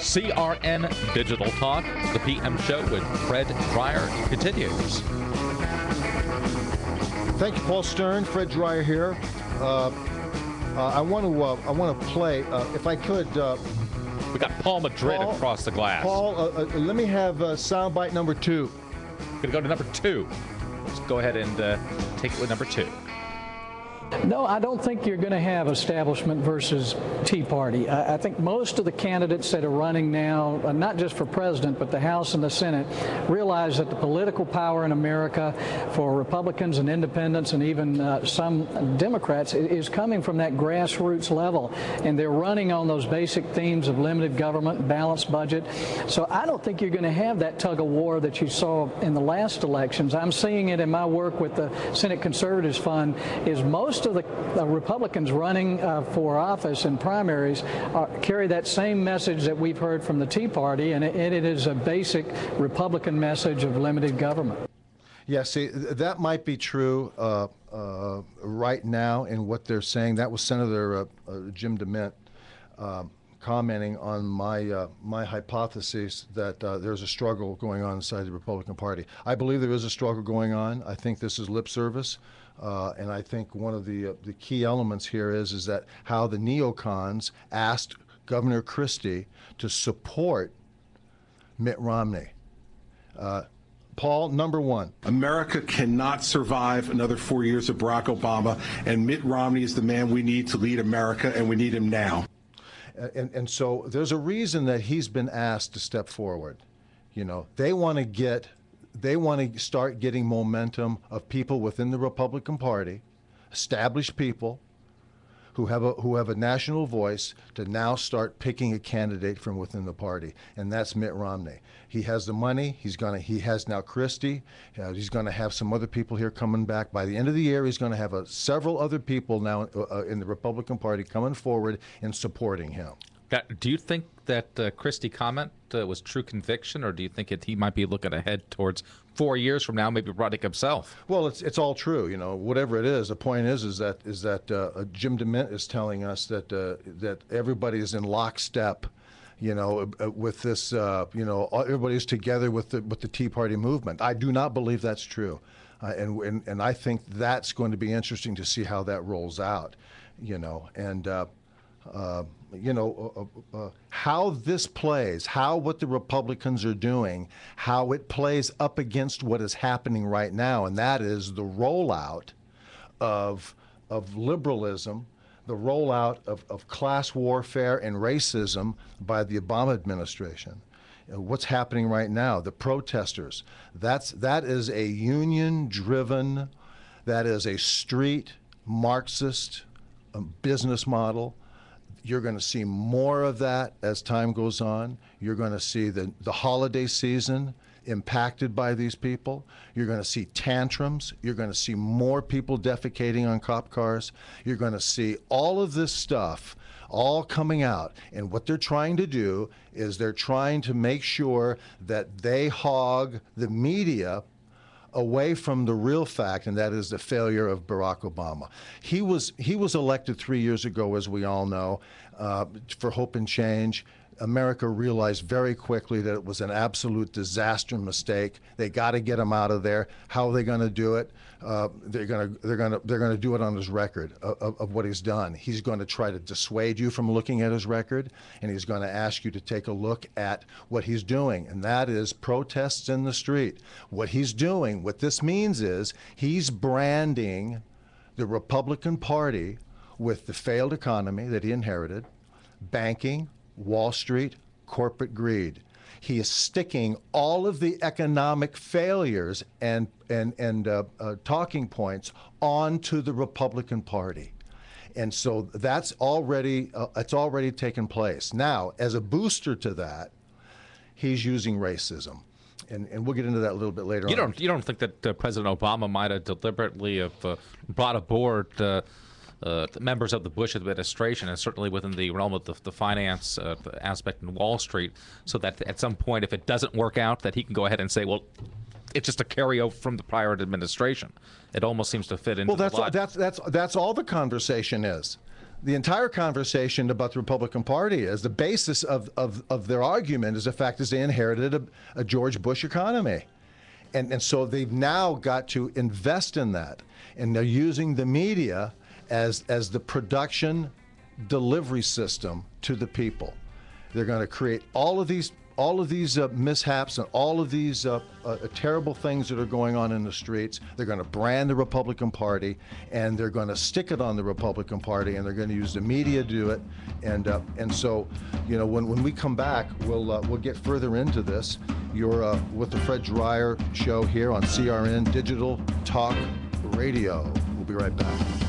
CRN Digital Talk, the PM show with Fred Dreyer continues. Thank you, Paul Stern. Fred Dreyer here. I want to play, if I could. We got Paul Madrid across the glass. Paul, let me have soundbite number 2. We're going to go to number 2. Let's go ahead and take it with number 2. No, I don't think you're going to have establishment versus Tea Party. I think most of the candidates that are running now, not just for president, but the House and the Senate, realize that the political power in America for Republicans and independents and even some Democrats is coming from that grassroots level. And they're running on those basic themes of limited government, balanced budget. So I don't think you're going to have that tug of war that you saw in the last elections. I'm seeing it in my work with the Senate Conservatives Fund, is most of the Republicans running for office in primaries carry that same message that we've heard from the Tea Party, and it is a basic Republican message of limited government. Yeah, see, that might be true right now in what they're saying. That was Senator Jim DeMint commenting on my hypothesis that there's a struggle going on inside the Republican Party. I believe there is a struggle going on. I think this is lip service. And I think one of the key elements here is that how the neocons asked Governor Christie to support Mitt Romney. Paul, number 1. America cannot survive another 4 years of Barack Obama, and Mitt Romney is the man we need to lead America, and we need him now. And so there's a reason that he's been asked to step forward. You know, they want to start getting momentum of people within the Republican Party, established people who have a national voice, to now start picking a candidate from within the party, and that's Mitt Romney. He has the money. He has now Christie. He's going to have some other people here coming back. By the end of the year, he's going to have several other people now in the Republican Party coming forward and supporting him. Do you think that Christie comment was true conviction, or do you think he might be looking ahead towards 4 years from now, maybe running himself? Well, it's all true, you know. Whatever it is, the point is that Jim DeMint is telling us that everybody is in lockstep, you know, with this, you know, everybody's together with the Tea Party movement. I do not believe that's true, and I think that's going to be interesting to see how that rolls out, you know, and. How this plays, how what the Republicans are doing, how it plays up against what is happening right now, and that is the rollout of liberalism, the rollout of class warfare and racism by the Obama administration. What's happening right now, the protesters, that is a union-driven, that is a street Marxist business model. You're going to see more of that as time goes on. You're going to see the holiday season impacted by these people. You're going to see tantrums. You're going to see more people defecating on cop cars. You're going to see all of this stuff all coming out. And what they're trying to do is they're trying to make sure that they hog the media away from the real fact, and that is the failure of Barack Obama. He was elected 3 years ago, as we all know, for Hope and Change. America realized very quickly that it was an absolute disaster mistake. They got to get him out of there. How are they going to do it? They're going to do it on his record of what he's done. He's going to try to dissuade you from looking at his record, and he's going to ask you to take a look at what he's doing, and that is protests in the street. What he's doing, what this means is he's branding the Republican Party with the failed economy that he inherited, banking, Wall Street, corporate greed. He is sticking all of the economic failures and talking points onto the Republican Party. And so that's already it's already taken place. Now, as a booster to that, he's using racism. And we'll get into that a little bit later on. You don't think that President Obama might have deliberately brought aboard members of the Bush administration, and certainly within the realm of the finance aspect in Wall Street, so that at some point, if it doesn't work out, that he can go ahead and say, well, it's just a carryover from the prior administration. It almost seems to fit into that's all the conversation is. the entire conversation about the Republican Party is the basis of their argument is the fact that they inherited a George Bush economy. And so they've now got to invest in that. And they're using the media as the production delivery system to the people. They're going to create all of these mishaps and all of these terrible things that are going on in the streets. They're going to brand the Republican Party, and they're going to stick it on the Republican Party, and they're going to use the media to do it. And so, you know, when we come back, we'll get further into this. You're with the Fred Dreyer Show here on CRN Digital Talk Radio. We'll be right back.